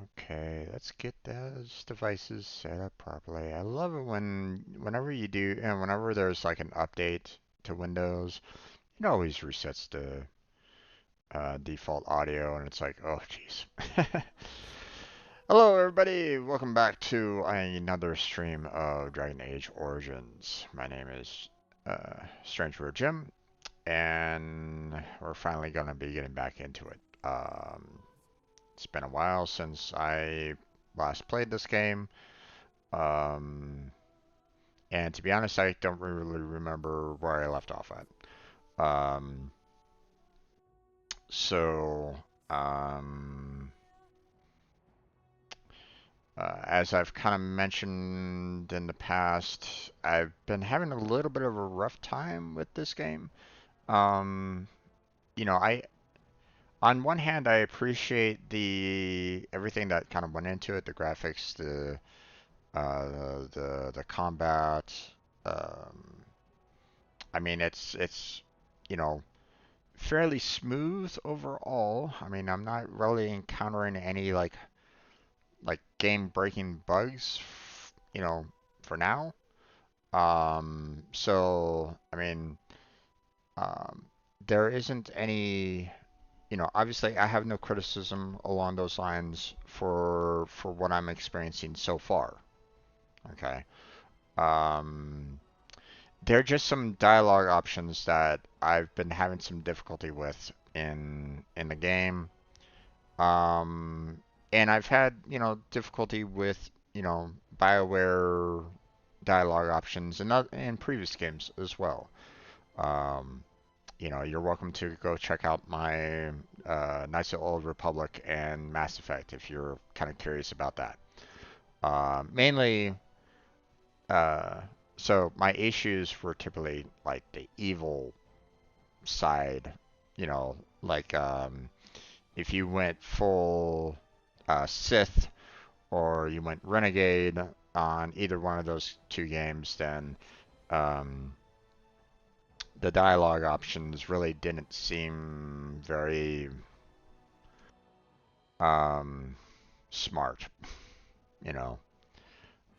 Okay, let's get those devices set up properly. I love it whenever you do, and whenever there's like an update to Windows, it always resets the default audio, and it's like, oh, jeez. Hello, everybody. Welcome back to another stream of Dragon Age Origins. My name is Strange Weird Jim, and we're finally gonna be getting back into it. It's been a while since I last played this game. Um, and to be honest, I don't really remember where I left off at. So, um, as I've kind of mentioned in the past, I've been having a little bit of a rough time with this game. Um, I on one hand I appreciate the everything that kind of went into it, the graphics, the combat. Um, I mean, it's you know fairly smooth overall. I mean, I'm not really encountering any like game-breaking bugs, for now. So I mean, um, there isn't any. Obviously, I have no criticism along those lines for what I'm experiencing so far. Okay. Um, There are just some dialogue options that I've been having some difficulty with in the game. Um, and I've had, difficulty with, BioWare dialogue options in previous games as well. Um, you're welcome to go check out my Knights of the Old Republic and Mass Effect if you're kind of curious about that. Mainly, uh, so my issues were typically like the evil side, like if you went full Sith or you went Renegade on either one of those two games, then um, the dialogue options really didn't seem very um, smart, you know.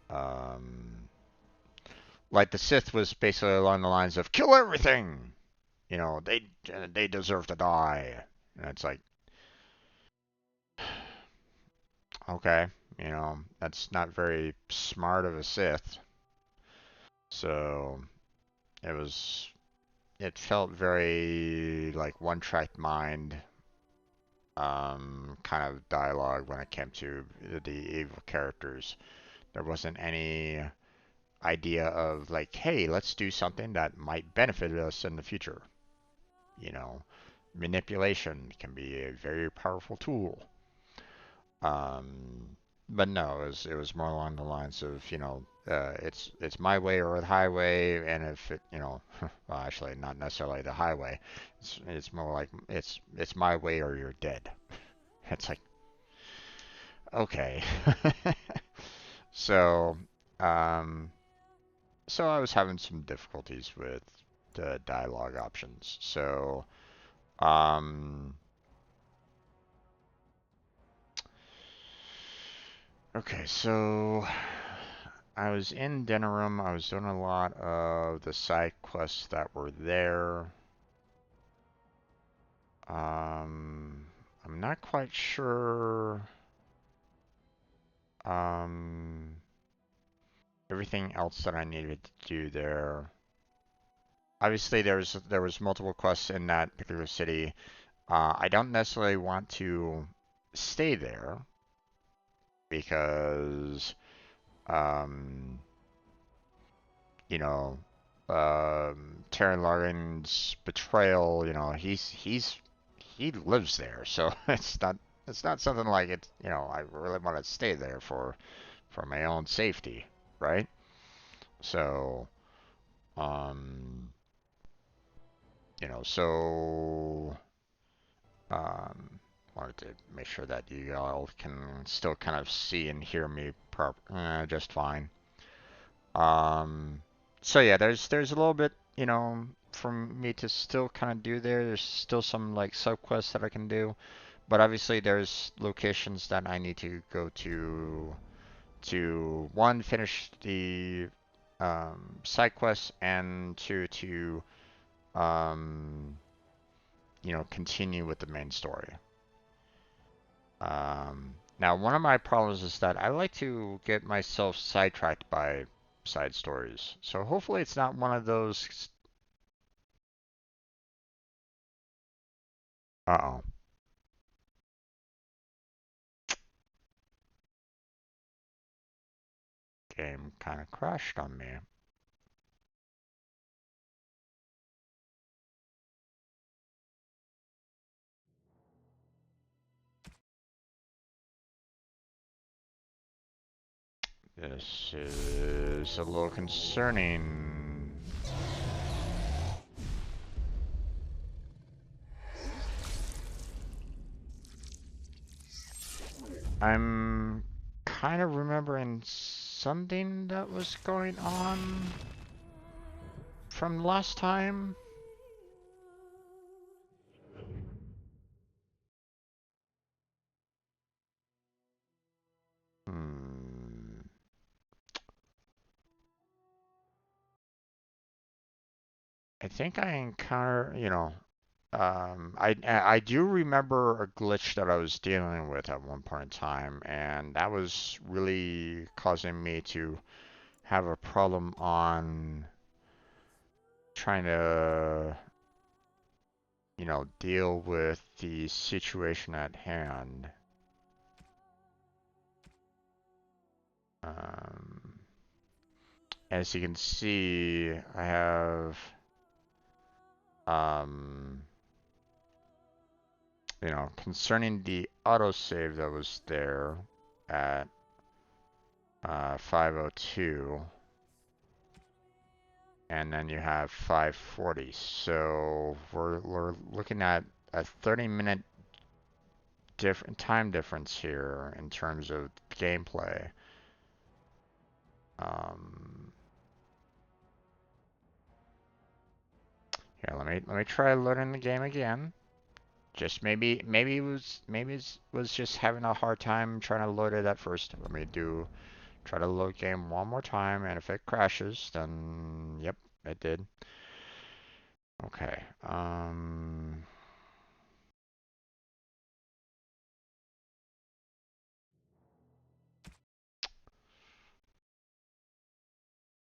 Um, like the Sith was basically along the lines of kill everything, they deserve to die, and it's like, okay, that's not very smart of a Sith. So it was, it felt very like one-track mind kind of dialogue when it came to the evil characters. There wasn't any idea of like, hey, let's do something that might benefit us in the future. You know, Manipulation can be a very powerful tool. Um, but no, it was more along the lines of, it's my way or the highway, and if it, well, actually, not necessarily the highway. It's more like it's my way or you're dead. It's like, okay. So, um, so I was having some difficulties with the dialogue options. So, um, okay, so I was in Denerim. I was doing a lot of the side quests that were there. I'm not quite sure um, everything else that I needed to do there. Obviously, there was multiple quests in that particular city. I don't necessarily want to stay there because, um, you know, Terran Largan's betrayal. He lives there, so it's not something like it. I really want to stay there for my own safety, right? So, um, so um, wanted to make sure that you all can still kind of see and hear me just fine. Um, so yeah, there's a little bit, for me to still kind of do there. There's still some like sub quests that I can do, But obviously, there's locations that I need to go to one, finish the side quests, and two, to um, continue with the main story. Now, one of my problems is that I like to get myself sidetracked by side stories. So hopefully it's not one of those. Uh-oh. Game kind of crashed on me. This is a little concerning. I'm kind of remembering something that was going on from last time. Hmm. I think I I do remember a glitch that I was dealing with at one point in time, and that was really causing me to have a problem on trying to, deal with the situation at hand. Um, as you can see, I have, um, concerning the autosave that was there at 502, and then you have 540. So we're looking at a 30-minute different time difference here in terms of gameplay. Um, Here, let me try loading the game again. Just maybe it was just having a hard time trying to load it at first. Let me try to load game one more time, and if it crashes, then yep, it did. Okay.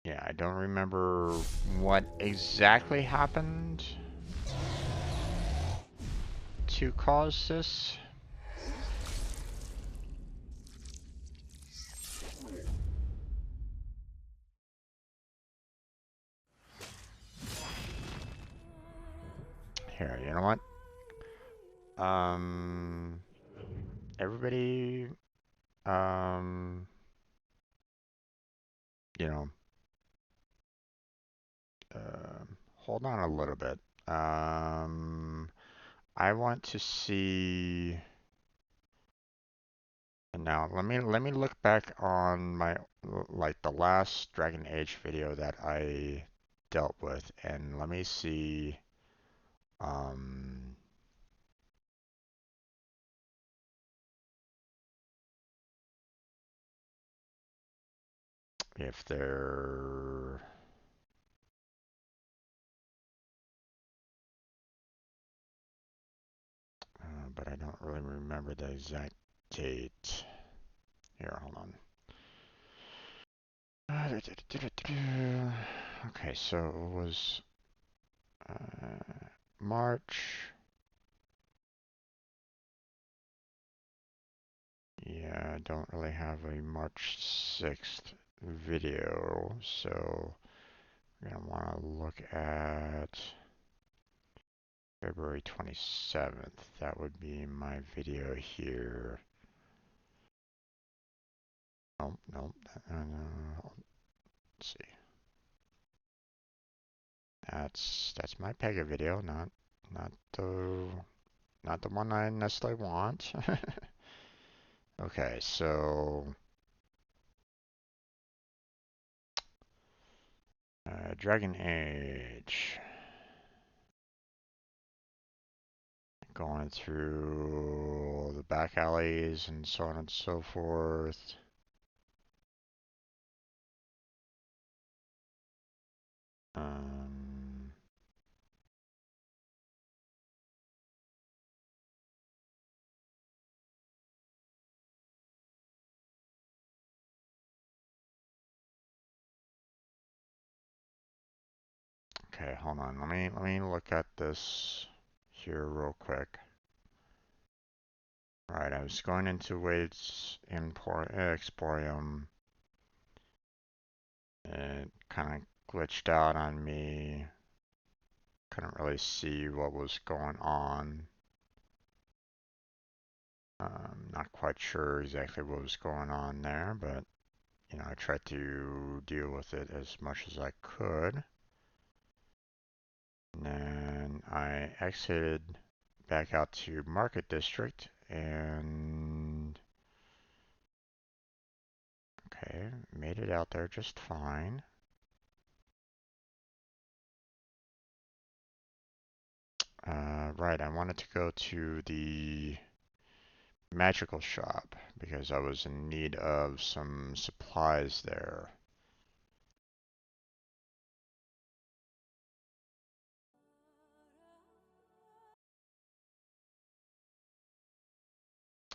Yeah, I don't remember what exactly happened to cause this. Here, you know what? Um, Everybody, um, you know, hold on a little bit. Um, I want to see. And now let me look back on my like the last Dragon Age video that I dealt with, and let me see um, if there. But I don't really remember the exact date. Here, hold on. Okay, so it was March. Yeah, I don't really have a March 6th video, so we're gonna want to look at February 27th. That would be my video here. Nope, nope. Let's see. That's my Pega video, not the not the one I necessarily want. Okay, so Dragon Age. Going through the back alleys and so on and so forth. Okay, hold on. Let me look at this here real quick. All right, I was going into Wade's Exporium. It kind of glitched out on me. Couldn't really see what was going on. Not quite sure exactly what was going on there, but you know, I tried to deal with it as much as I could. And then I exited back out to Market District and okay, made it out there just fine. Right, I wanted to go to the magical shop because I was in need of some supplies there.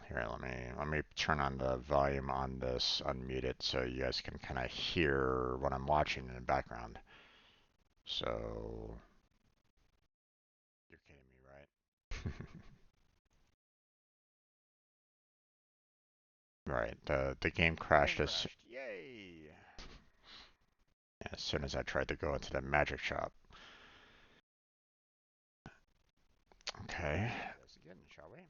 Here, let me turn on the volume on this, unmute it so you guys can kind of hear what I'm watching in the background. So you're kidding me, right? Right, the game crashed as yay! As soon as I tried to go into the magic shop. Okay. Let's again, shall we?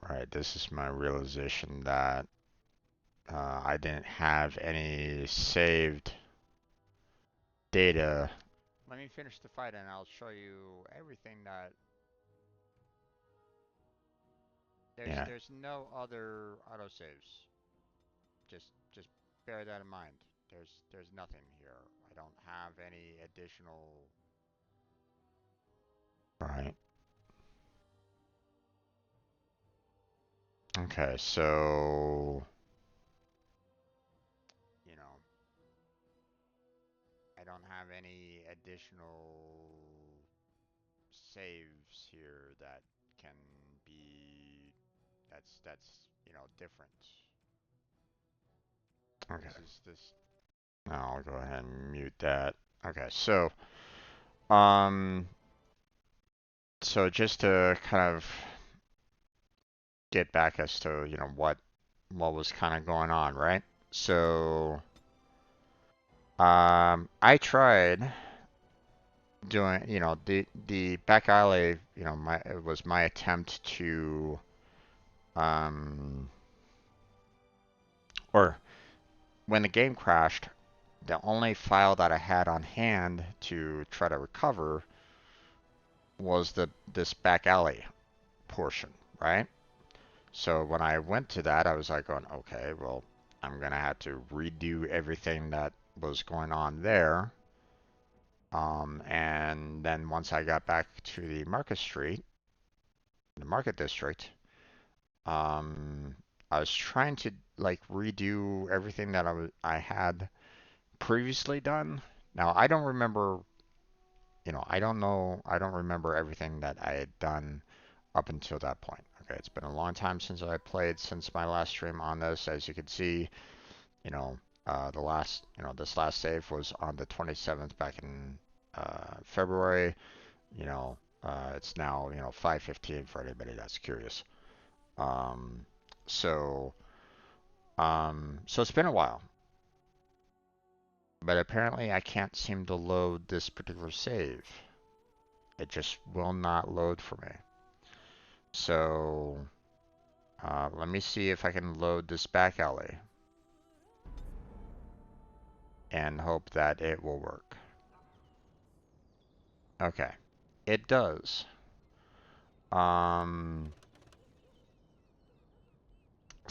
Right, this is my realization that I didn't have any saved data. Let me finish the fight and I'll show you everything that there's no other autosaves. Just bear that in mind. There's nothing here. I don't have any additional. Right. Okay, so you know, I don't have any additional saves here that can be that's you know different. Okay. This. I'll go ahead and mute that. Okay, um, so just to kind of get back as to you know what was kind of going on, right? So, I tried doing you know the back alley, you know, it was my attempt to um or when the game crashed, the only file that I had on hand to try to recover was this back alley portion, right? So when I went to that, I was like going, okay, well, I'm gonna have to redo everything that was going on there. And then once I got back to the Market Street, the Market District, um, I was trying to like redo everything that I had previously done. Now I don't remember, you know, I don't know, I don't remember everything that I had done up until that point. Okay, it's been a long time since I played, since my last stream on this. As you can see, you know, this last save was on the 27th back in February. You know, it's now, you know, 5:15 for anybody that's curious. Um, so, so it's been a while, but apparently I can't seem to load this particular save. It just will not load for me. So, let me see if I can load this back alley and hope that it will work. Okay, it does. Um,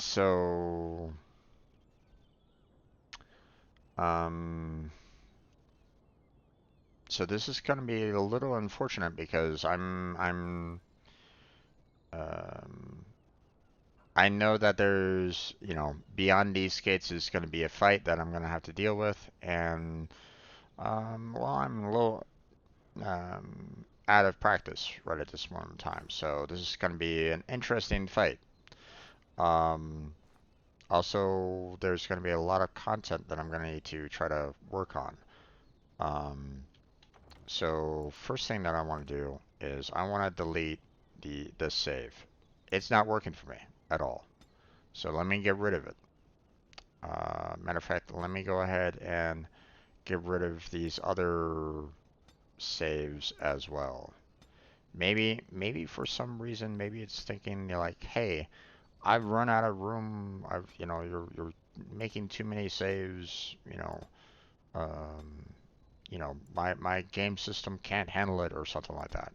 So, um, so this is going to be a little unfortunate because um, I know that there's, beyond these skates is going to be a fight that I'm going to have to deal with, and well, I'm a little out of practice right at this moment in time, so this is going to be an interesting fight. Um, Also, there's going to be a lot of content that I'm going to need to try to work on. Um, so first thing that I want to do is I want to delete this save. It's not working for me at all. So let me get rid of it. Matter of fact, let me go ahead and get rid of these other saves as well. Maybe for some reason, maybe it's thinking like, hey, I've run out of room. You're making too many saves. My game system can't handle it or something like that.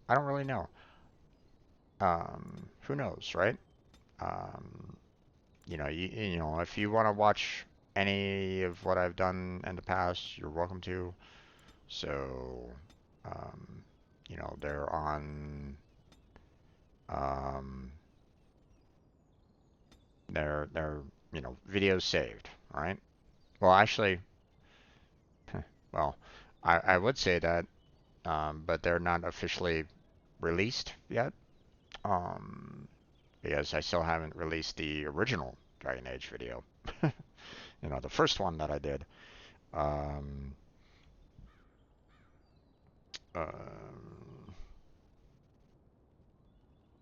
I don't really know. Who knows, right? Um, if you want to watch any of what I've done in the past, you're welcome to. So, um, they're on, um, they're videos saved, right? Well, actually, well, I would say that, but they're not officially released yet, um, because I still haven't released the original Dragon Age video. The first one that I did. Um, um,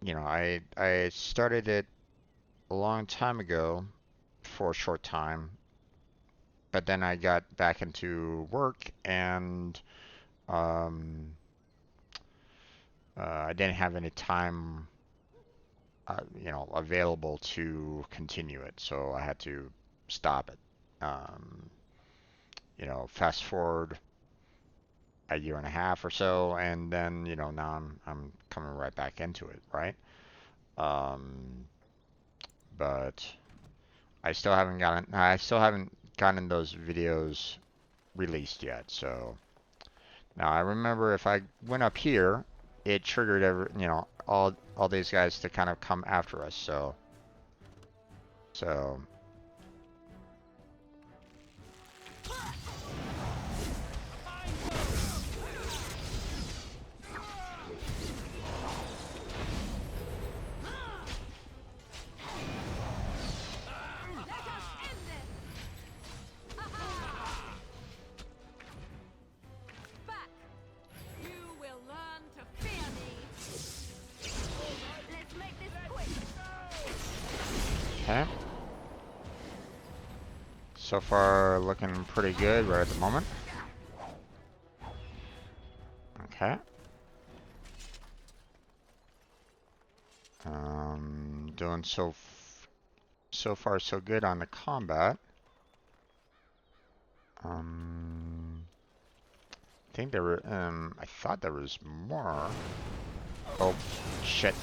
I started it a long time ago for a short time, but then I got back into work and um, I didn't have any time, available to continue it, so I had to stop it. Um, fast forward a year and a half or so, and then now I'm coming right back into it, right? Um, but I still haven't gotten those videos released yet. So now I remember if I went up here, it triggered all these guys to kind of come after us. So okay. So far looking pretty good right at the moment. Okay. Doing so far so good on the combat. I think I thought there was more. Oh, shit.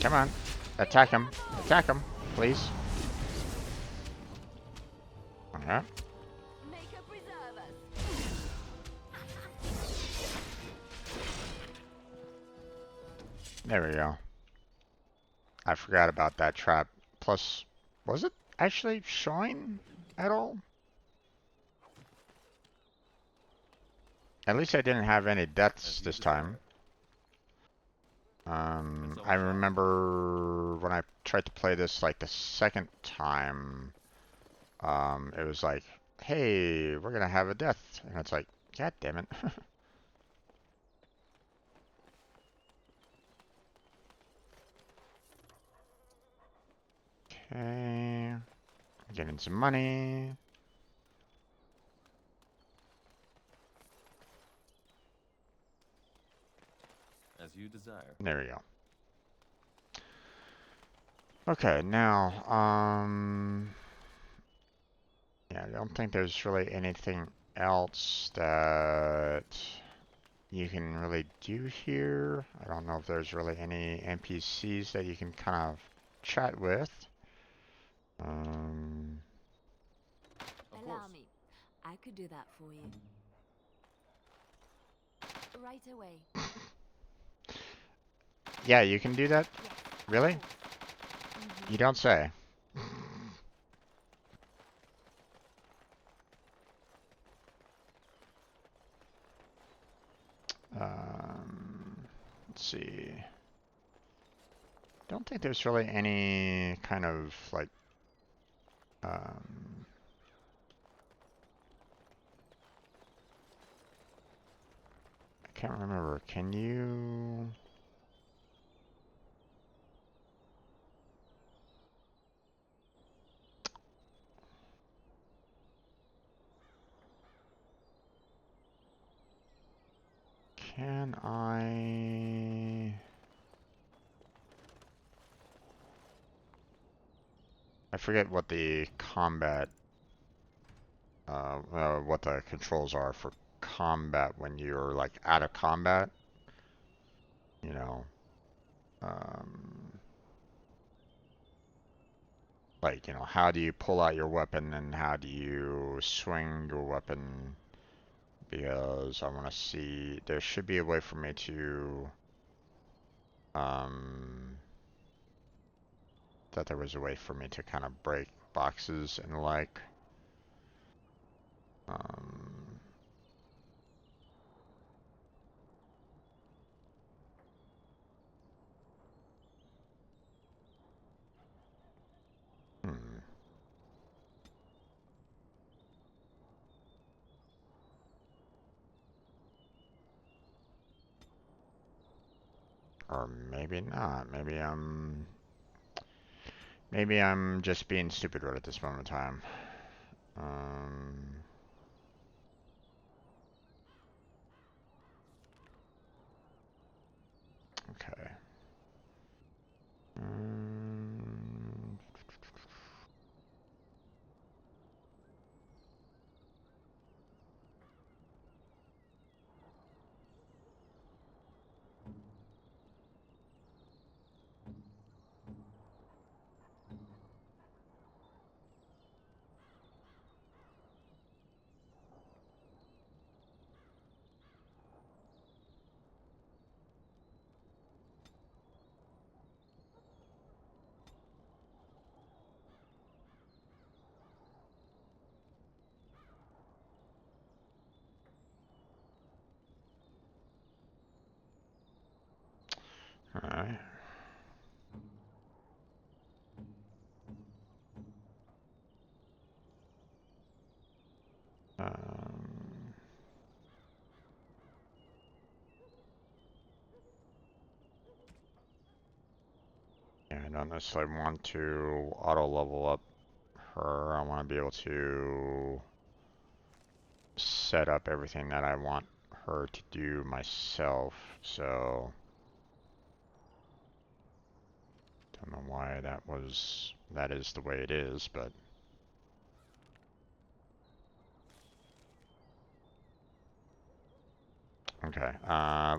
Come on. Attack him. Attack him, please. Okay. There we go. I forgot about that trap. Plus, was it actually showing at all? At least I didn't have any deaths this time. I remember when I tried to play this like the second time, it was like, hey, we're gonna have a death. And it's like, god damn it. Okay. Getting some money. As you desire. There we go. Okay, now, yeah, I don't think there's really anything else that you can really do here. I don't know if there's really any NPCs that you can kind of chat with. Allow me. I could do that for you. Right away. Yeah, you can do that? Yes, Really? You don't say. Let's see. Don't think there's really any kind of like um, I can't remember. Can you? Can I? I forget what the combat, what the controls are for combat when you're like out of combat. You know, um, like, how do you pull out your weapon and how do you swing your weapon? Because I want to see, there should be a way for me to, um, that there was a way for me to kind of break boxes and like, um, hmm. Or maybe not. Maybe I'm just being stupid right at this moment in time. Um, okay. Um, all right. Um, yeah, I don't necessarily want to auto level up her. I want to be able to set up everything that I want her to do myself. So don't know why that is the way it is, but okay.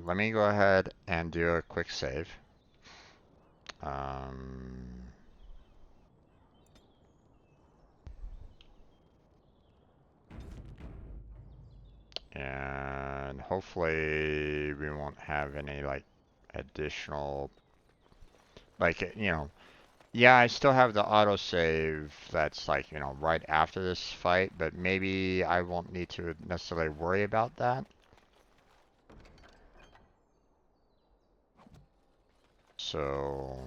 Let me go ahead and do a quick save. Um, and hopefully we won't have any like additional, like, yeah, I still have the autosave that's like, right after this fight, but maybe I won't need to necessarily worry about that. So,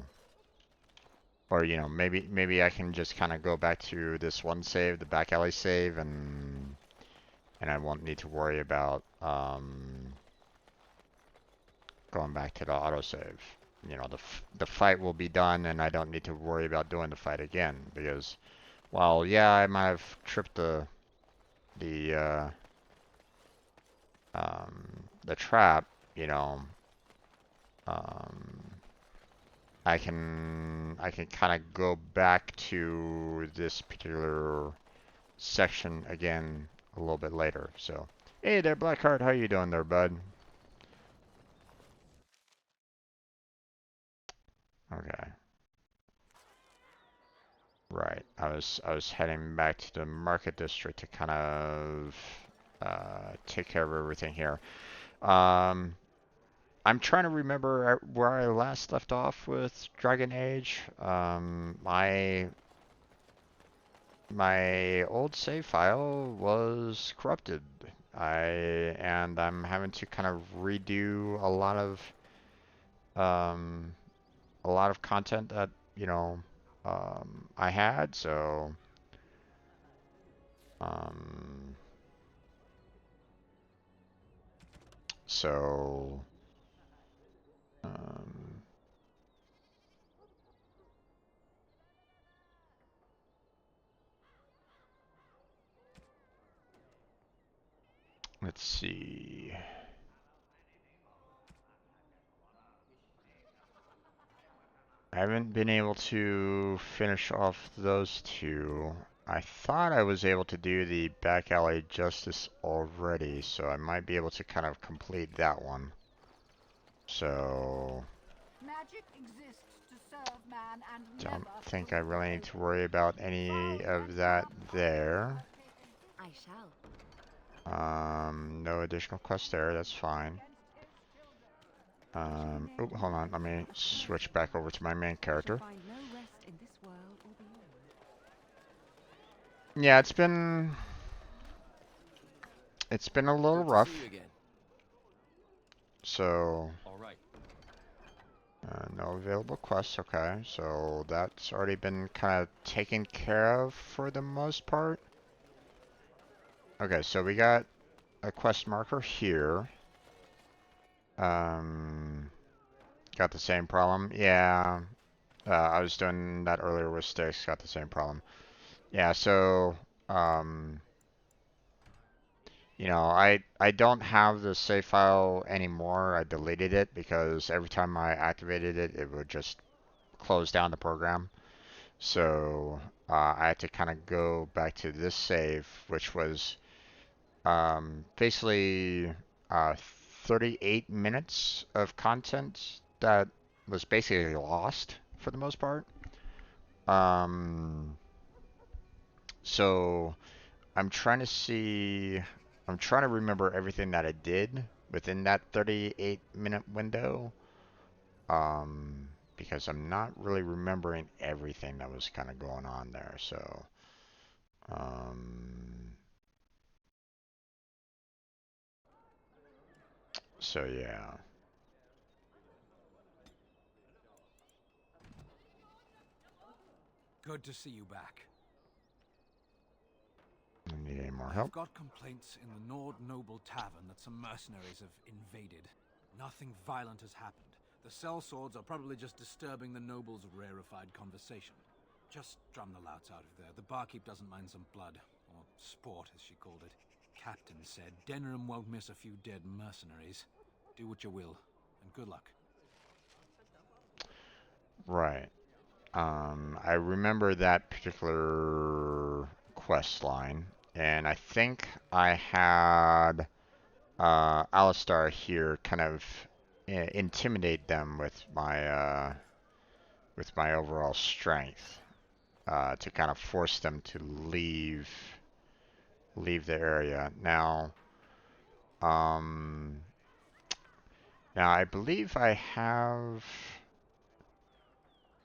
or maybe I can just kind of go back to this one save, the back alley save, and I won't need to worry about going back to the autosave. you know, the fight will be done, and I don't need to worry about doing the fight again. Because, while yeah, I might have tripped the the trap, you know, um, I can kind of go back to this particular section again a little bit later. So, hey there, Blackheart, how you doing there, bud? Okay, right. I was heading back to the market district to kind of take care of everything here. Um, I'm trying to remember where I last left off with Dragon Age. My old save file was corrupted. I'm having to kind of redo um, a lot of content that you know I had. Um, so um, let's see. I haven't been able to finish off those two. I thought I was able to do the back alley justice already, so I might be able to kind of complete that one. So, Magic exists to serve man and don't never think to I really need exploit to him. worry about any of that there. I shall. No additional quests there, that's fine. Oh, hold on, let me switch back over to my main I shall character. find no rest in this world or beyond. Yeah, it's been a little Good to see rough, you again. so All right. no available quests, okay, so that's already been kind of taken care of for the most part. Okay, so we got a quest marker here. Um, got the same problem. Yeah, I was doing that earlier with sticks, got the same problem. Yeah, so, um, I don't have the save file anymore. I deleted it because every time I activated it, it would just close down the program. So I had to kind of go back to this save, which was basically 38 minutes of content that was basically lost for the most part. Um, so I'm trying to see, I'm trying to remember everything that I did within that 38-minute window. Because I'm not really remembering everything that was kind of going on there. Um, so yeah. Good to see you back. Need any more I've help? got complaints in the Nord Noble Tavern that some mercenaries have invaded. Nothing violent has happened. The sellswords are probably just disturbing the nobles' rarefied conversation. Just drum the louts out of there. The barkeep doesn't mind some blood. Or sport, as she called it. Captain said Denham won't miss a few dead mercenaries. Do what you will, and good luck. Right. I remember that particular quest line, and I think I had Alistar here kind of intimidate them with my overall strength to kind of force them to leave the area. Um, now I believe I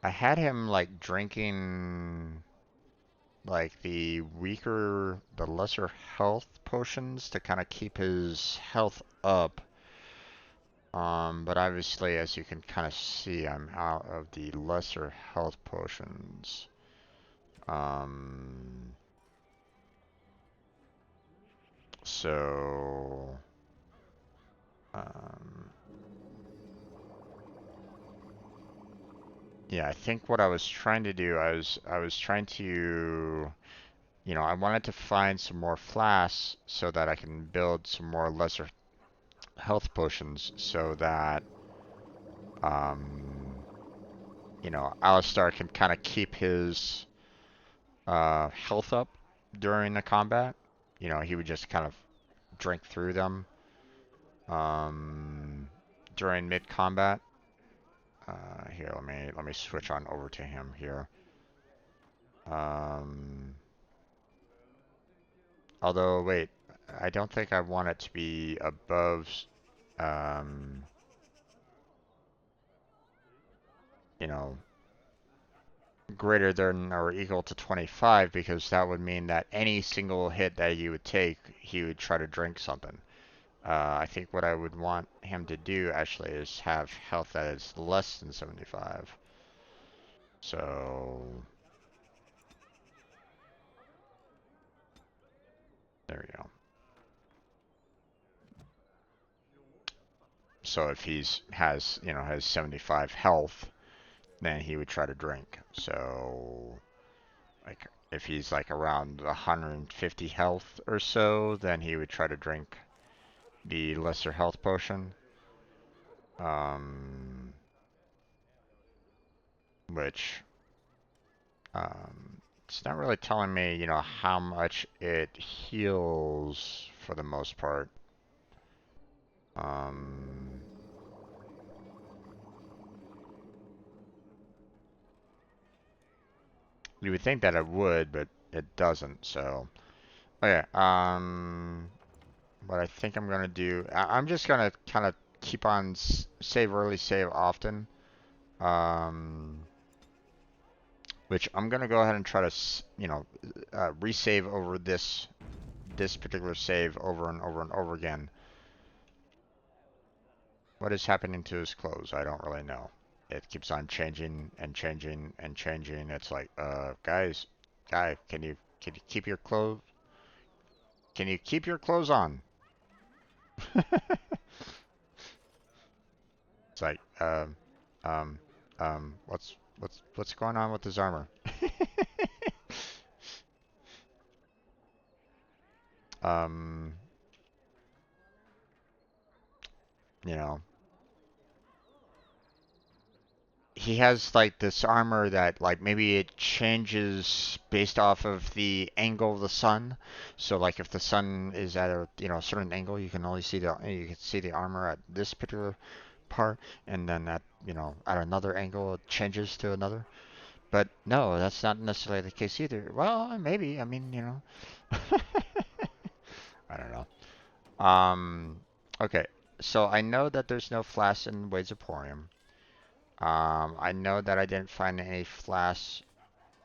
had him like drinking like the lesser health potions to kind of keep his health up. But obviously, as you can kind of see, I'm out of the lesser health potions. Um, so, um, Yeah, I think what I was trying to do, I was trying to, you know, I wanted to find some more flasks so that I can build some more lesser health potions so that, um, you know, Alistar can kind of keep his health up during the combat. You know, he would just kind of drink through them um, during mid combat. Here, let me switch on over to him here. Um, Although, wait, I don't think I want it to be above, um, you know, greater than or equal to 25 because that would mean that any single hit that you would take, he would try to drink something. I think what I would want him to do actually is have health that is less than 75. So, there we go. So if has, you know, has 75 health, then he would try to drink. So, like, if he's like around 150 health or so, then he would try to drink the lesser health potion. Um, which, it's not really telling me, you know, how much it heals for the most part. Um, you would think that it would, but it doesn't, so. Okay, what I think I'm gonna do, I'm just gonna kind of keep on save early, save often. Which I'm gonna go ahead and try to, you know, resave over this particular save over and over and over again. What is happening to his clothes? I don't really know. It keeps on changing and changing and changing. It's like, guy, can you keep your clothes? Can you keep your clothes on? It's like, um, what's going on with his armor? um, you know, he has like this armor that like maybe it changes based off of the angle of the sun. So like if the sun is at a, you know, a certain angle, you can only see the armor at this particular part, and then at, you know, at another angle it changes to another. But no, that's not necessarily the case either. Well, maybe. I mean, you know. I don't know. Okay. So I know that there's no flash in Ways of Porium. I know that I didn't find any flash,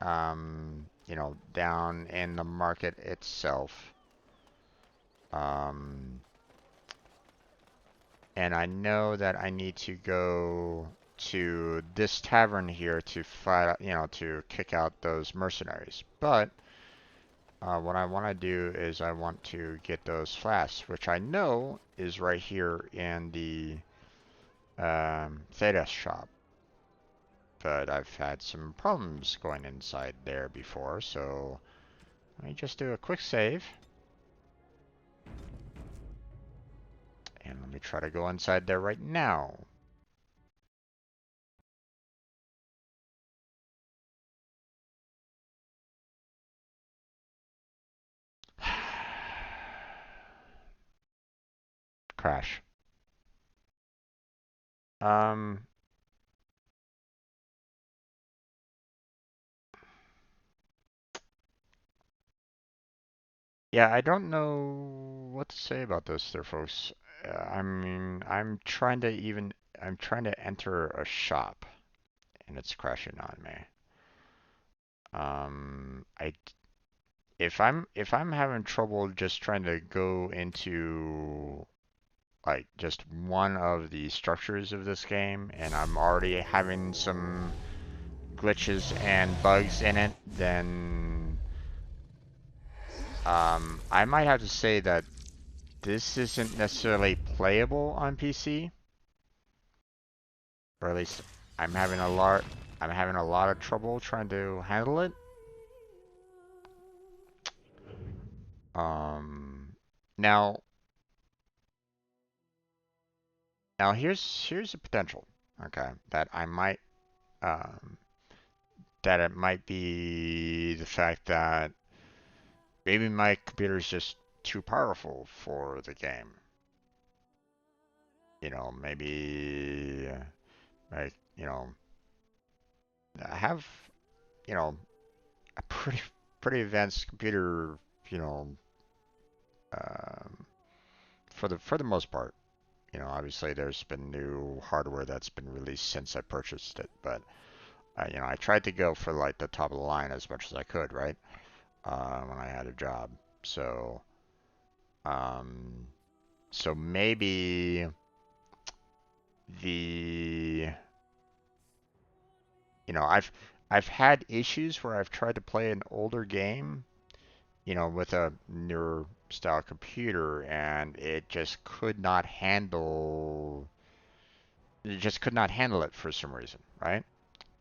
you know, down in the market itself. Um, and I know that I need to go to this tavern here to fight, you know, to kick out those mercenaries. But what I want to do is I want to get those flasks, which I know is right here in the Thedas Shop. But I've had some problems going inside there before, so let me just do a quick save. And let me try to go inside there right now. Crash. Um, yeah, I don't know what to say about this there, folks. I mean, I'm trying to enter a shop, and it's crashing on me. I if I'm having trouble just trying to go into like just one of the structures of this game, and I'm already having some glitches and bugs in it, then I might have to say that this isn't necessarily playable on PC, or at least I'm having a lot. I'm having a lot of trouble trying to handle it. Now, here's a potential, okay, that I might um, that it might be the fact that maybe my computer is just too powerful for the game. You know, maybe like, you know, I have, you know, a pretty advanced computer, you know, um, for the most part. You know, obviously there's been new hardware that's been released since I purchased it, but you know, I tried to go for like the top of the line as much as I could, right? When I had a job. So, um, so maybe the, you know, I've had issues where I've tried to play an older game, you know, with a newer style computer, and it just could not handle it for some reason, right?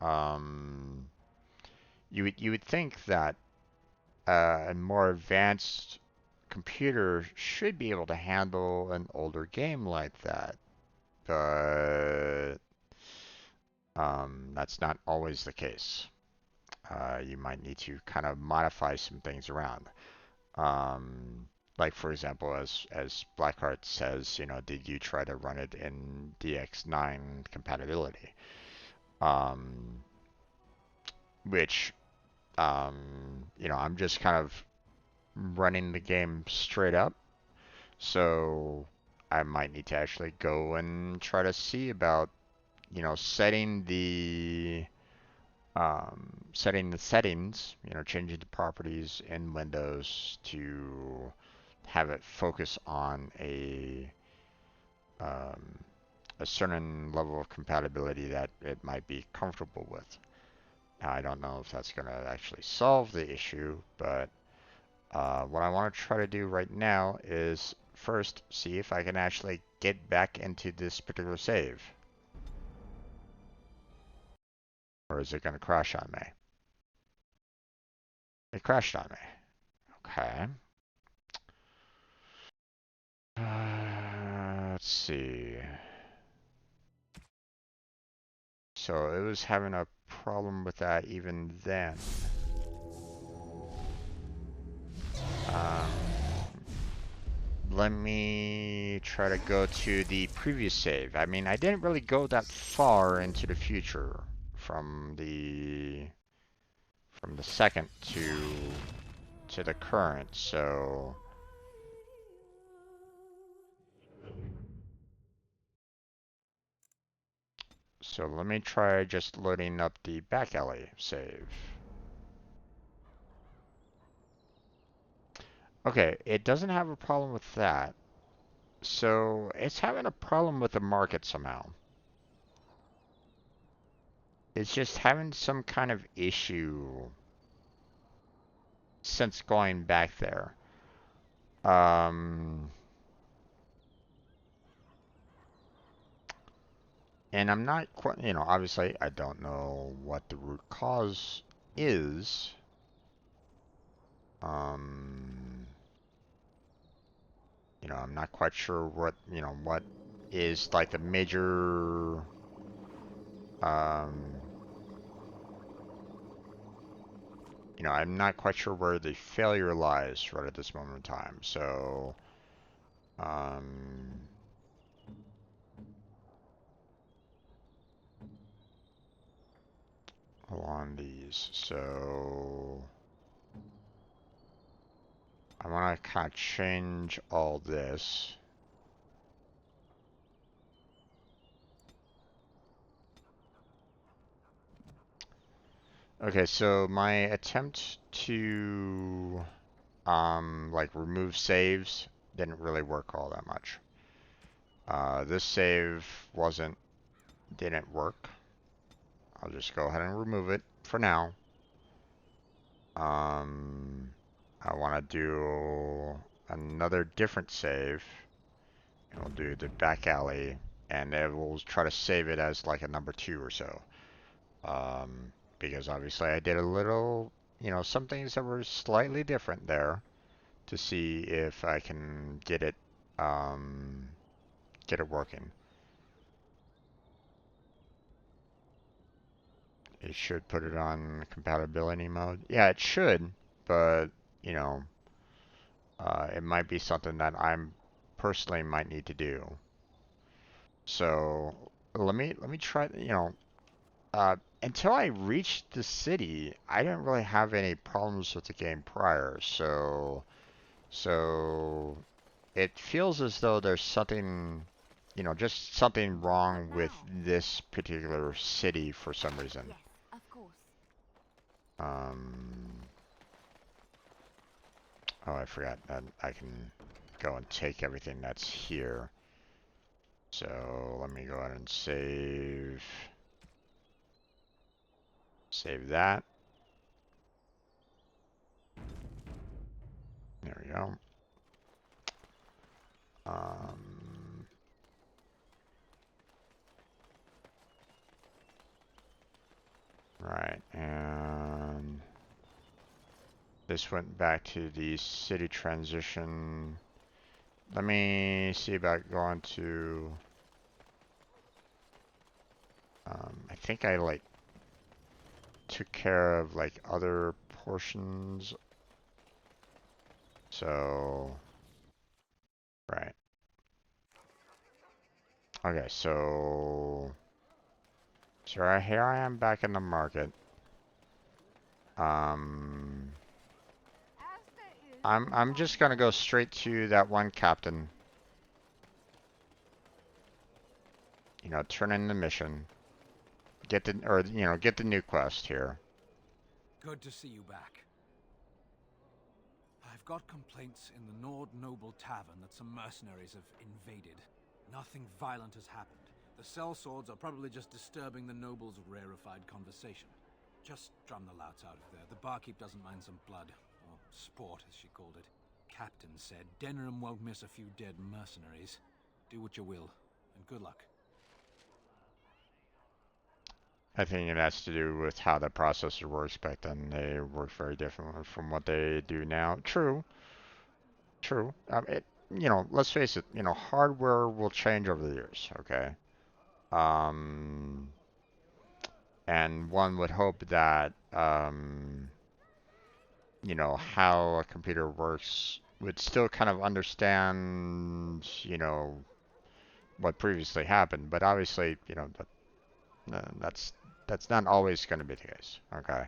Um, you would think that a more advanced computer should be able to handle an older game like that, but that's not always the case. You might need to kind of modify some things around. Like for example, as Blackheart says, you know, did you try to run it in DX9 compatibility? Um, which you know, I'm just kind of running the game straight up, so I might need to actually go and try to see about, you know, setting the settings, you know, changing the properties in Windows to have it focus on um, a certain level of compatibility that it might be comfortable with. Now, I don't know if that's going to actually solve the issue, but what I want to try to do right now is first see if I can actually get back into this particular save. Or is it going to crash on me? It crashed on me. Okay. Let's see. So it was having a problem with that even then. Um, Let me try to go to the previous save. I mean, I didn't really go that far into the future from the second to the current, so let me try just loading up the back alley save. Okay, it doesn't have a problem with that. So it's having a problem with the market somehow. It's just having some kind of issue since going back there. Um, and I'm not quite, you know, obviously I don't know what the root cause is. Um, you know, I'm not quite sure what, you know, what is like the major, um, you know, I'm not quite sure where the failure lies right at this moment in time. So, um, along these. So I want to kind of change all this. Okay, so my attempt to like remove saves didn't really work all that much. This save didn't work. I'll just go ahead and remove it for now. I want to do another different save, and we'll do the back alley, and it will try to save it as like a number 2 or so. Because obviously I did a little, some things that were slightly different there to see if I can get it working. It should put it on compatibility mode. Yeah, it should, but you know, it might be something that I'm personally might need to do. So let me try. Until I reached the city, I didn't really have any problems with the game prior. So it feels as though there's something, just something What wrong with now? this particular city for some reason. Yes, of course. Um, oh, I forgot that I can go and take everything that's here. So let me go ahead and save that. There we go. Um, right, and this went back to the city transition. Let me see about going to, I think I like took care of like other portions. So, right. Okay, so right here I am back in the market. Um, As there is I'm one just gonna go straight to that one captain. Turn in the mission. Get the new quest here. Good to see you back. I've got complaints in the Nord Noble Tavern that some mercenaries have invaded. Nothing violent has happened. The sellswords are probably just disturbing the nobles' rarefied conversation. Just drum the louts out of there. The barkeep doesn't mind some blood. Or sport, as she called it. Captain said Denham won't miss a few dead mercenaries. Do what you will, and good luck. I think it has to do with how the processor works back then. They work very differently from what they do now. True, true. Let's face it. Hardware will change over the years. Okay. Um, and one would hope that how a computer works would still kind of understand, what previously happened. But obviously, that's not always going to be the case. Okay.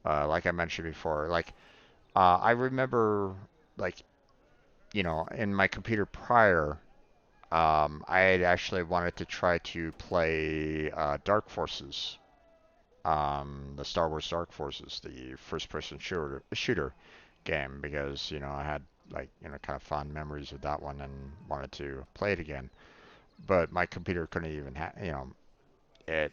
Like I mentioned before, like I remember, like in my computer prior, I had actually wanted to try to play Dark Forces, the Star Wars Dark Forces, the first-person shooter game, because I had like kind of fond memories of that one and wanted to play it again. But my computer couldn't even it.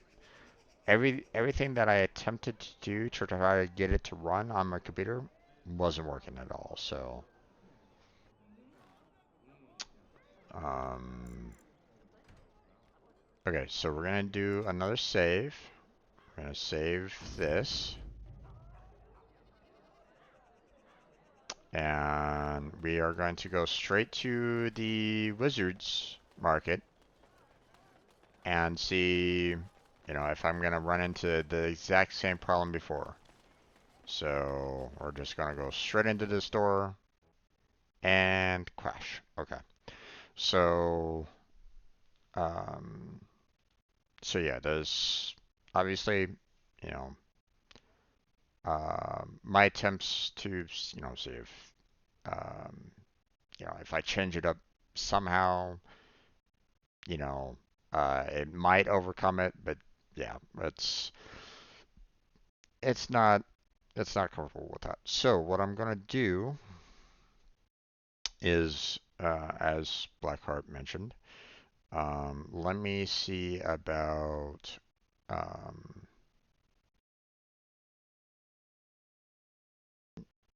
Everything that I attempted to do to try to get it to run on my computer wasn't working at all. So, um, okay, so we're gonna do another save. We're gonna save this, and we are going to go straight to the Wizards Market and see, if I'm gonna run into the exact same problem before. So we're just gonna go straight into the store and crash. Okay. So, um, so yeah, there's obviously, you know, my attempts to, see if, um, if I change it up somehow, you know, it might overcome it, but yeah, it's not, it's not comfortable with that. So what I'm gonna do is, as Blackheart mentioned, let me see about, um,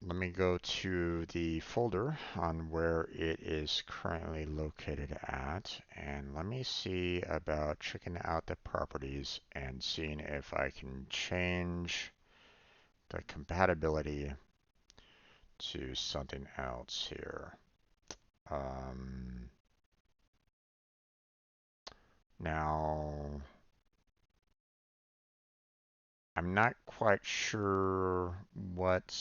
let me go to the folder on where it is currently located at, and let me see about checking out the properties and seeing if I can change the compatibility to something else here. Now, I'm not quite sure what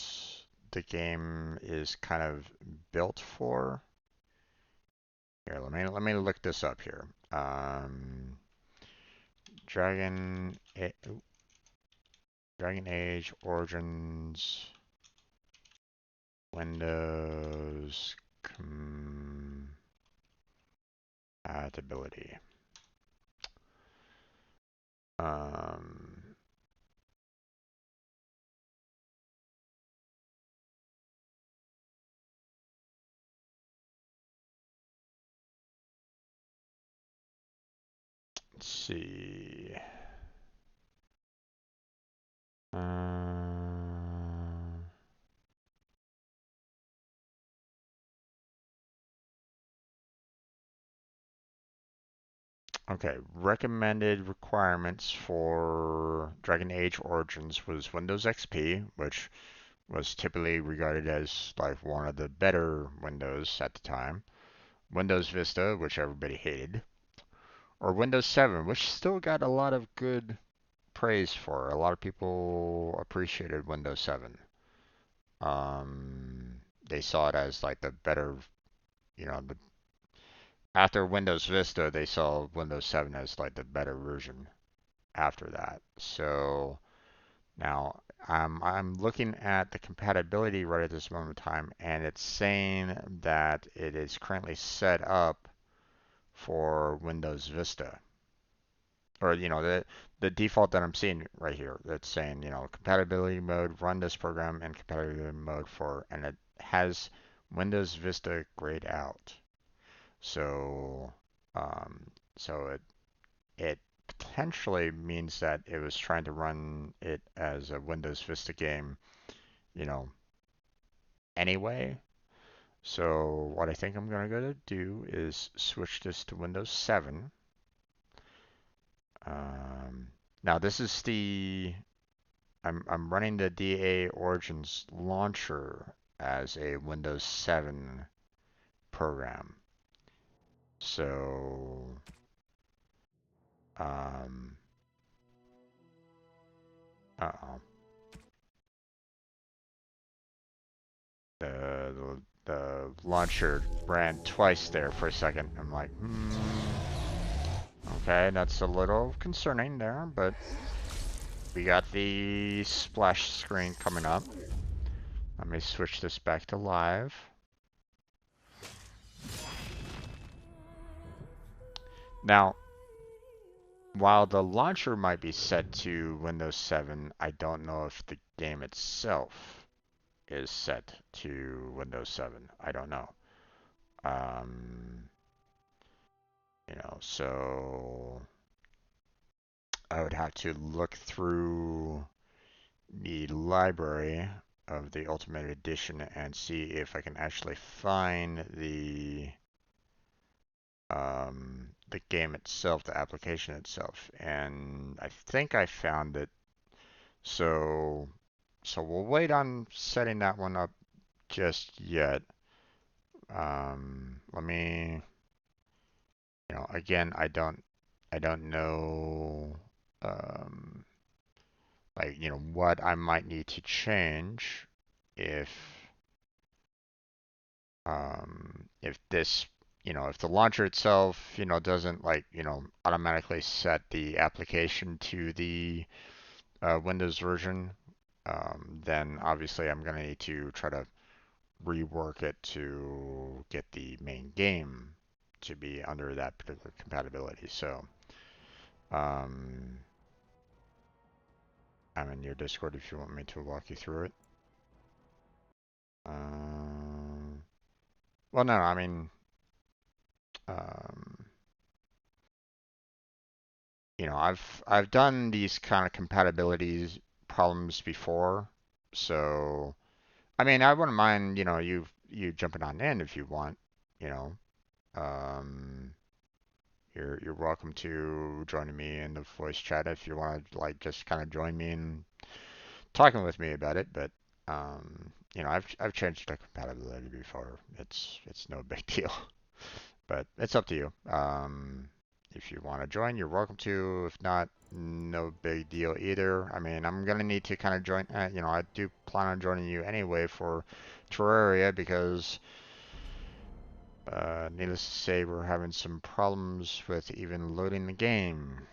the game is kind of built for. Here, let me look this up here. Dragon Age Origins Windows compatibility. Let's see. Okay, recommended requirements for Dragon Age Origins was Windows XP, which was typically regarded as like one of the better Windows at the time. Windows Vista, which everybody hated, or Windows 7, which still got a lot of good praise for. A lot of people appreciated Windows 7. They saw it as like the better, after Windows Vista, they saw Windows 7 as like the better version after that. So now I'm looking at the compatibility right at this moment in time, and it's saying that it is currently set up for Windows Vista. Or, the default that I'm seeing right here, that's saying, compatibility mode, run this program, and compatibility mode for, and it has Windows Vista grayed out. So, it potentially means that it was trying to run it as a Windows Vista game, you know, anyway. So what I think I'm going to do is switch this to Windows 7. Now this is I'm running the DA Origins launcher as a Windows 7 program. So, uh-oh. The launcher ran twice there for a second. I'm like, okay, that's a little concerning there, but we got the splash screen coming up. Let me switch this back to live. Now, while the launcher might be set to Windows 7, I don't know if the game itself is set to Windows 7. I don't know. So I would have to look through the library of the Ultimate Edition and see if I can actually find the game itself, the application itself. And I think I found it. So we'll wait on setting that one up just yet. Let me, again, I don't know, what I might need to change if, this, if the launcher itself, doesn't automatically set the application to the Windows version, then obviously I'm going to need to try to rework it to get the main game to be under that particular compatibility. So, I'm in your Discord if you want me to walk you through it. Well, no, I mean, I've done these kind of compatibilities problems before, so I mean, I wouldn't mind, you jumping on in if you want, you know. Um, you're welcome to joining me in the voice chat if you want to like just kind of join me in talking with me about it. But I've changed the compatibility before. It's no big deal. But it's up to you. If you want to join, you're welcome to. If not, no big deal either. I mean, I'm gonna need to kind of join. I do plan on joining you anyway for Terraria because, needless to say, we're having some problems with even loading the game.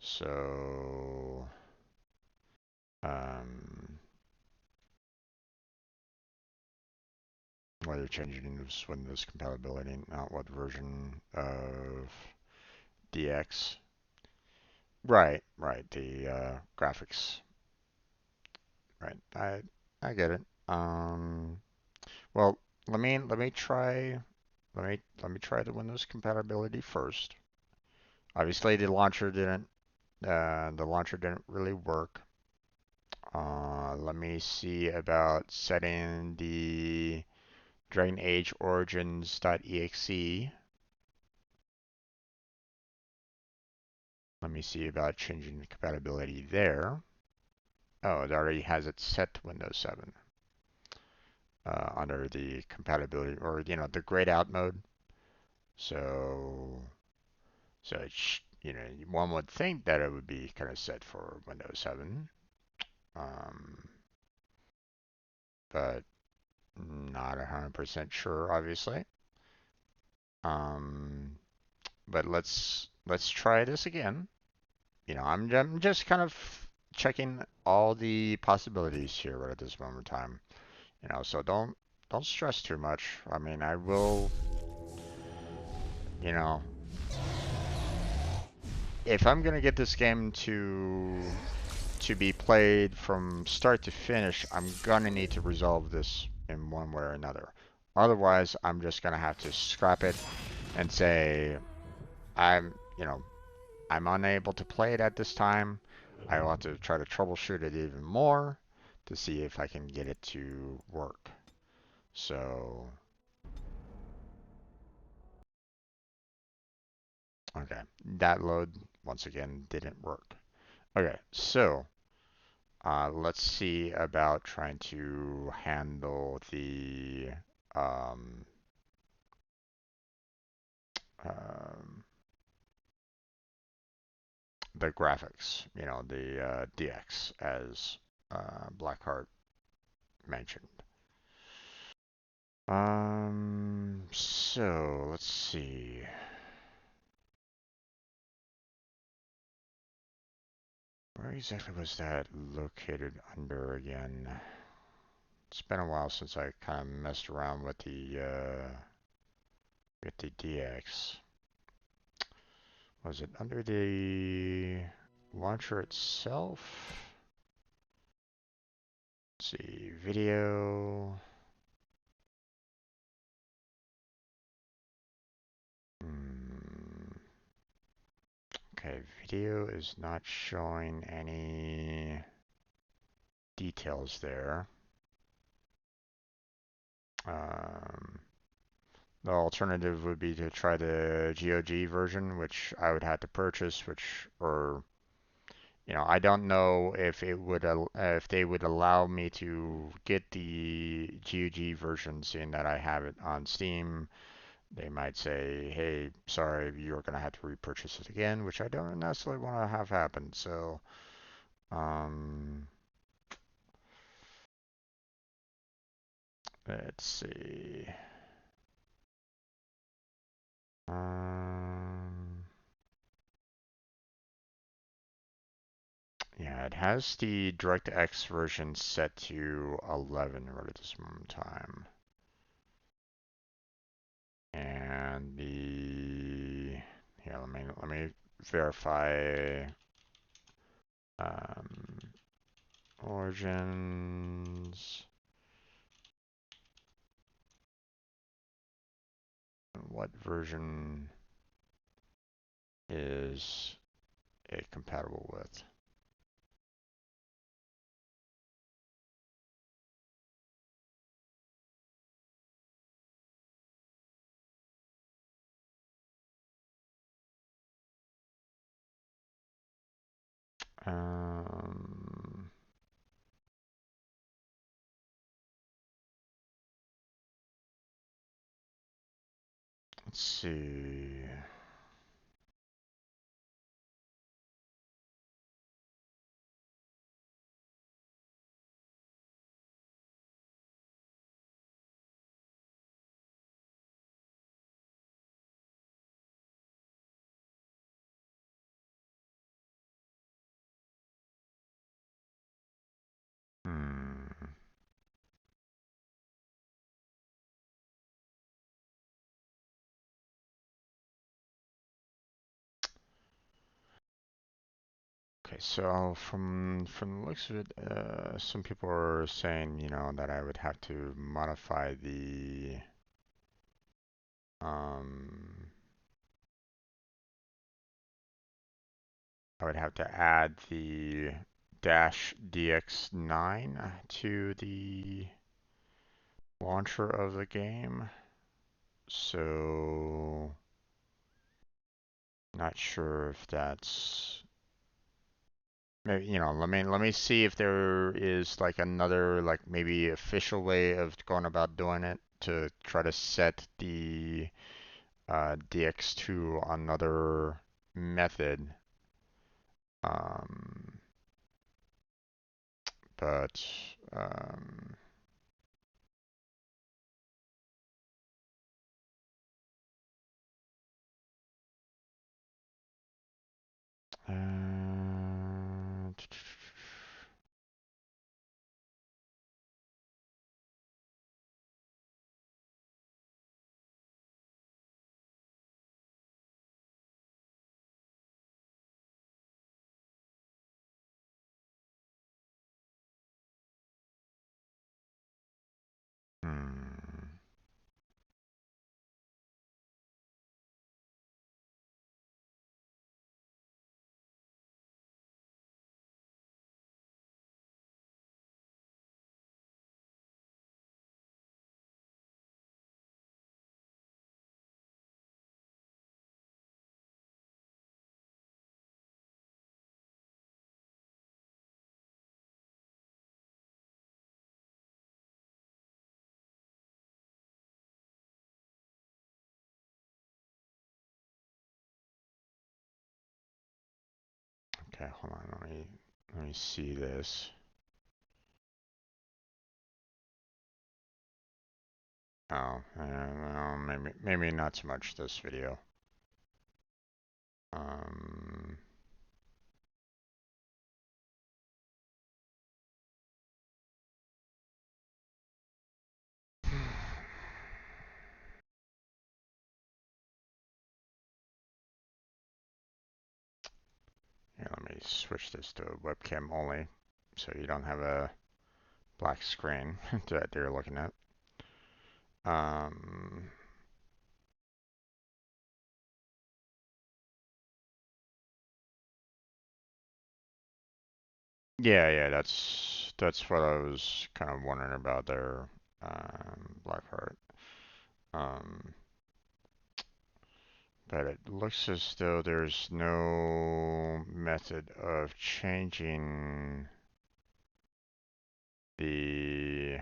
So, um, whether changing this Windows compatibility, not what version of DX. Right, right. The graphics. Right. I get it. Well, let me try let me try the Windows compatibility first. Obviously, the launcher didn't really work. Let me see about setting the Dragon Age Origins.exe. Let me see about changing the compatibility there. Oh, it already has it set to Windows 7 under the compatibility or the grayed out mode. So one would think that it would be kind of set for Windows 7, um, but not 100% sure, obviously. Um, but let's try this again. I'm just kind of checking all the possibilities here right at this moment in time. So don't stress too much. I mean, I will, you know, if I'm gonna get this game to be played from start to finish, I'm gonna need to resolve this in one way or another. Otherwise, I'm just gonna have to scrap it and say I'm, you know, I'm unable to play it at this time. I will have to try to troubleshoot it even more to see if I can get it to work. So, okay, that load once again didn't work. Okay, so let's see about trying to handle um, um, the graphics, the DX as Blackheart mentioned. So let's see. Where exactly was that located under again? It's been a while since I kind of messed around with the DX. Was it under the launcher itself? Let's see, video. Hmm. Okay, video is not showing any details there. Um, the alternative would be to try the GOG version, which I would have to purchase, I don't know if they would allow me to get the GOG version, seeing that I have it on Steam. They might say, "Hey, sorry, you're gonna have to repurchase it again," which I don't necessarily want to have happen. So, um, let's see. Um, yeah, it has the DirectX version set to 11 right at this moment in time. And let me verify um, origins. What version is it compatible with? Um, let's see. Hmm. Okay, so from the looks of it, some people are saying, that I would have to modify um, I would have to add the dash DX9 to the launcher of the game. So not sure if that's maybe, let me see if there is like another like maybe official way of going about doing it to try to set the DX to another method. Um, but um, uh, hmm. Okay, hold on. Let me see this. Oh, no, maybe not so much this video. Um, Here, let me switch this to webcam only, so you don't have a black screen that you're looking at. Um, yeah, that's what I was kind of wondering about there, Blackheart. Um, but it looks as though there's no method of changing the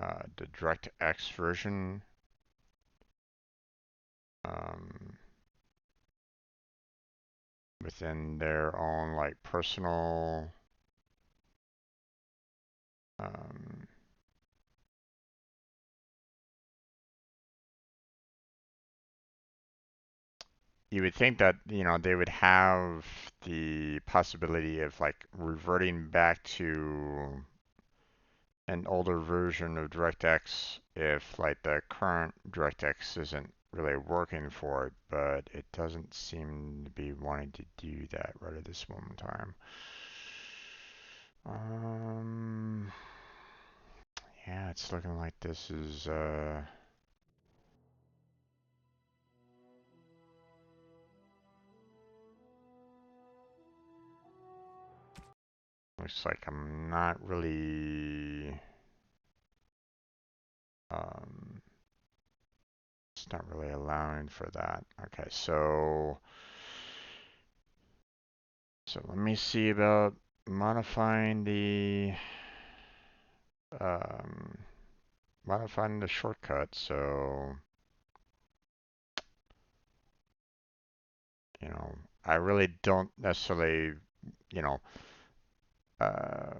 DirectX version. Um, Within their own like personal um, you would think that they would have the possibility of like reverting back to an older version of DirectX if like the current DirectX isn't really working for it, but it doesn't seem to be wanting to do that right at this moment in time. Um, yeah, it's looking like this is looks like I'm not really um it's not really allowing for that. Okay, so So let me see about modifying the shortcut. So, I really don't necessarily, you know, uh,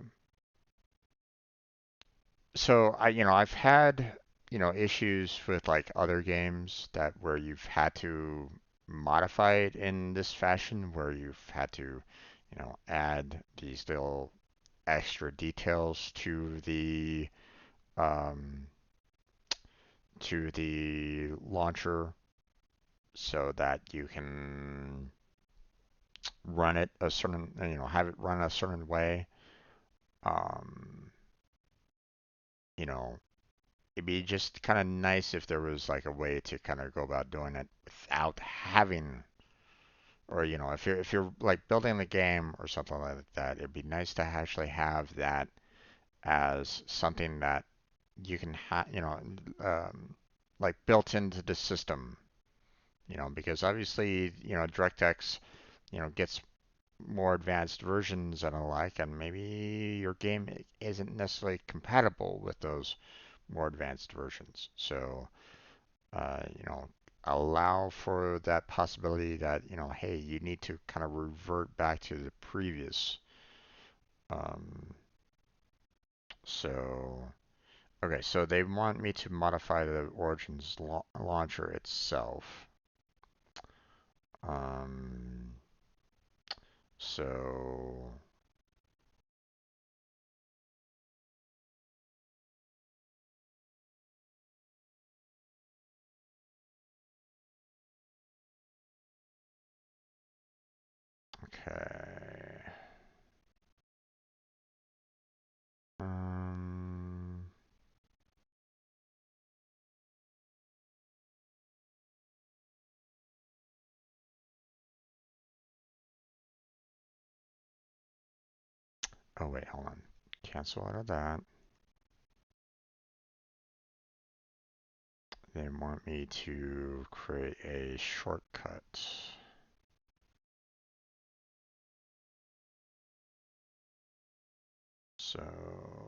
so I've had, issues with like other games that where you've had to modify it in this fashion, where you've had to, add these little extra details um, to the launcher so that you can run it a certain, have it run a certain way. Um, you know, it'd be just kind of nice if there was like a way to kind of go about doing it without having, or if you're like building the game or something like that, it'd be nice to actually have that as something that you can have, like built into the system, because obviously, DirectX, gets more advanced versions and alike, and maybe your game isn't necessarily compatible with those more advanced versions. So, uh, you know, allow for that possibility that, hey, you need to kind of revert back to the previous. Um, so, okay, so they want me to modify the Origins launcher itself. Um, so, okay. Um, oh wait, hold on. Cancel out of that. They want me to create a shortcut. So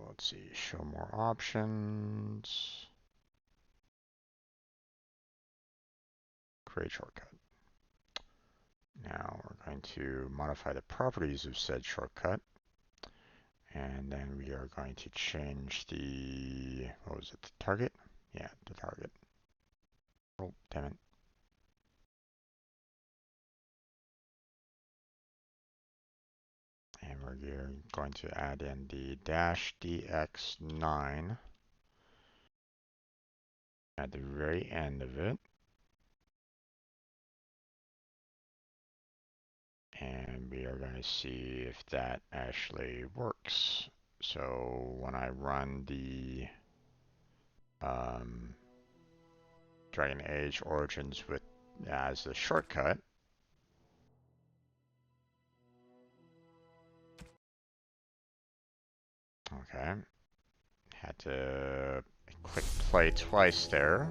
let's see, show more options, create shortcut. Now we're going to modify the properties of said shortcut. And then we are going to change what was it, the target? Yeah, the target. Oh, damn it. And we're going to add in the dash DX9 at the very end of it. And we are going to see if that actually works. So when I run the Dragon Age Origins as the shortcut, okay, had to click play twice there.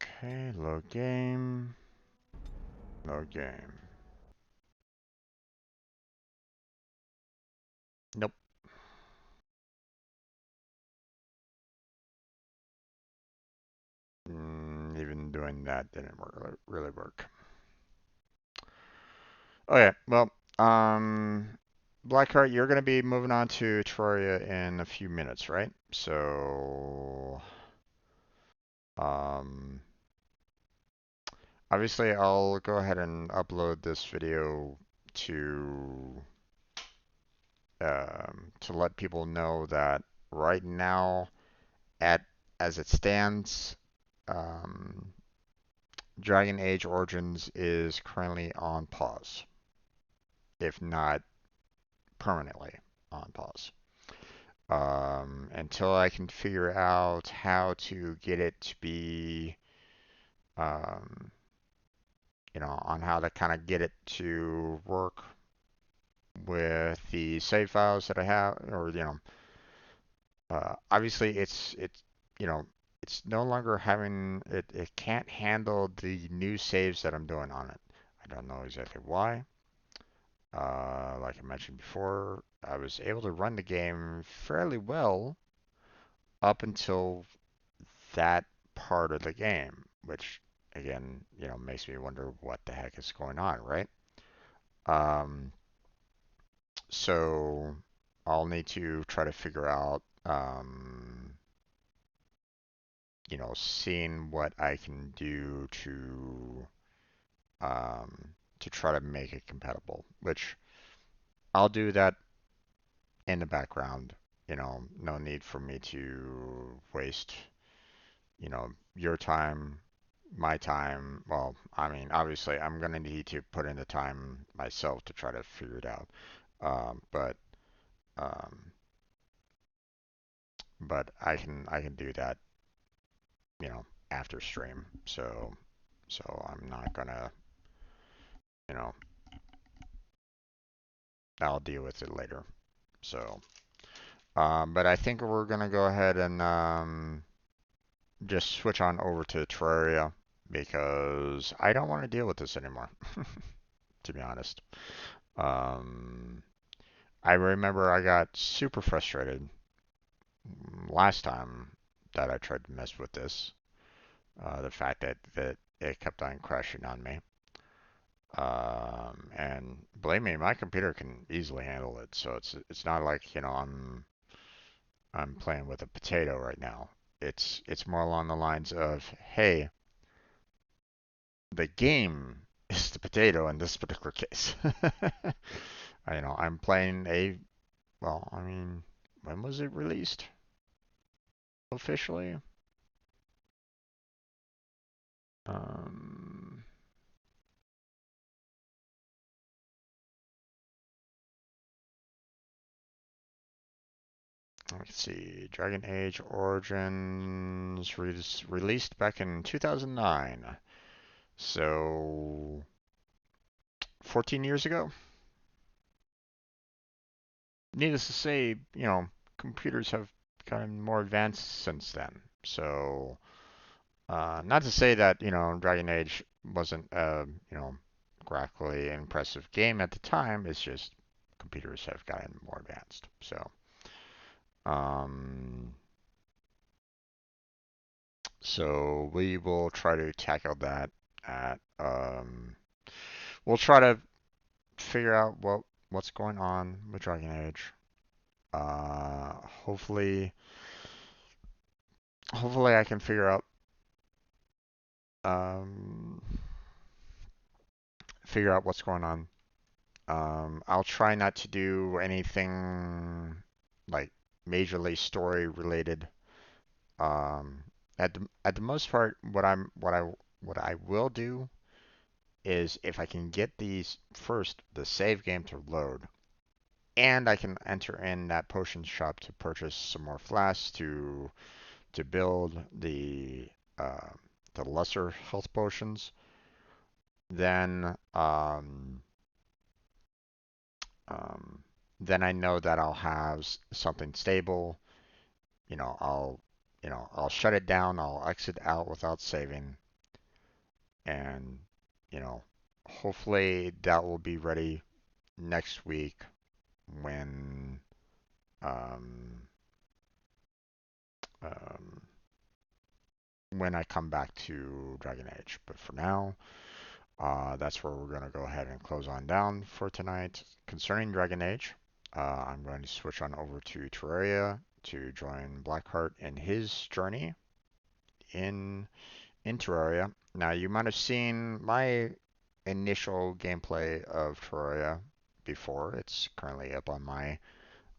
Okay, load game. Load game. Nope. Even doing that didn't really work. Okay, well, Blackheart, you're going to be moving on to Terraria in a few minutes, right? So, um, obviously, I'll go ahead and upload this video to to let people know that right now, as it stands, um, Dragon Age Origins is currently on pause, if not permanently on pause. until I can figure out how to get it to be, um, on how to kind of get it to work with the save files that I have, or obviously you know, it's no longer having it. It can't handle the new saves that I'm doing on it. I don't know exactly why. Like I mentioned before, I was able to run the game fairly well up until that part of the game, which again, makes me wonder what the heck is going on, right? Um, so I'll need to try to figure out, seeing what I can do to try to make it compatible, which I'll do that in the background. No need for me to waste, your time, my time. Well, I mean, obviously, I'm gonna need to put in the time myself to try to figure it out. But um, but I can do that, after stream. So I'm not gonna, you know, I'll deal with it later. So, but I think we're gonna go ahead and just switch on over to Terraria because I don't want to deal with this anymore, to be honest. Um, I remember I got super frustrated last time that I tried to mess with this. The fact that it kept on crashing on me. And believe me, my computer can easily handle it. So it's not like, I'm playing with a potato right now. It's more along the lines of, hey, the game is the potato in this particular case. I'm playing well, I mean, when was it released officially? Um, let's see, Dragon Age Origins released back in 2009. So 14 years ago. Needless to say, computers have gotten more advanced since then. So, not to say that, Dragon Age wasn't a, graphically impressive game at the time. It's just computers have gotten more advanced. Um, so we will try to tackle that at, we'll try to figure out what's going on with Dragon Age. Uh, hopefully, hopefully I can um, figure out what's going on. I'll try not to do anything like majorly story related. Um, at the most part, what I will do is if I can get the save game to load, and I can enter in that potion shop to purchase some more flasks to build uh, the lesser health potions, then um, then I know that I'll have something stable. I'll shut it down. I'll exit out without saving, and you know, hopefully that will be ready next week when um, um, when I come back to Dragon Age. But for now, that's where we're going to go ahead and close on down for tonight. Concerning Dragon Age, I'm going to switch on over to Terraria to join Blackheart in his journey in Terraria. Now, you might have seen my initial gameplay of Terraria before. It's currently up on my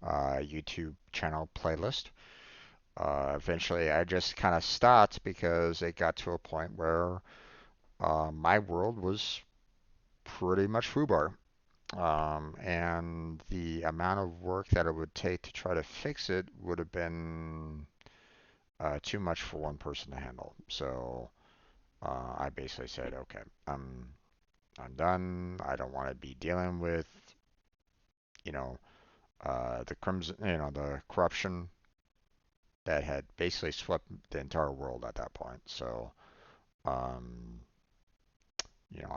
YouTube channel playlist. Eventually, I just kind of stopped because it got to a point where my world was pretty much foobar. And the amount of work that it would take to try to fix it would have been too much for one person to handle. So I basically said, okay, I'm done. I don't want to be dealing with, you know, the crimson, the corruption that had basically swept the entire world at that point. So, um,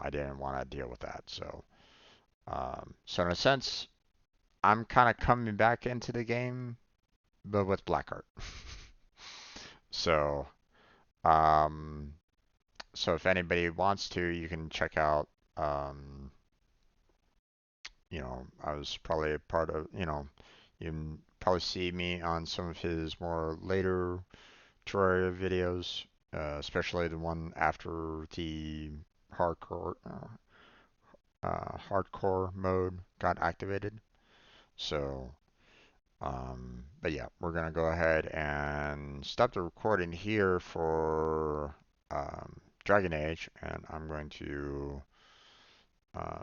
I didn't want to deal with that. So in a sense, I'm kind of coming back into the game, but with black art. So, um, so if anybody wants to, you can check out. I was probably a part of. You can probably see me on some of his more later Terraria videos, especially the one after the hardcore hardcore mode got activated. So, but yeah, we're gonna go ahead and stop the recording here for Dragon Age, and I'm going to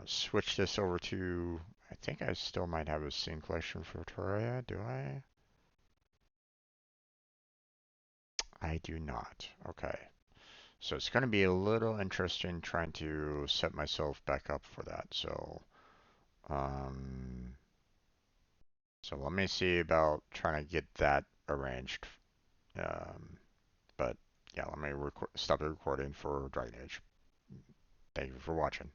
switch this over to. I think I still might have a scene collection for Terraria. Do I? I do not. Okay. So it's going to be a little interesting trying to set myself back up for that. Um, so let me see about trying to get that arranged. Um, but yeah, let me stop the recording for Dragon Age. Thank you for watching.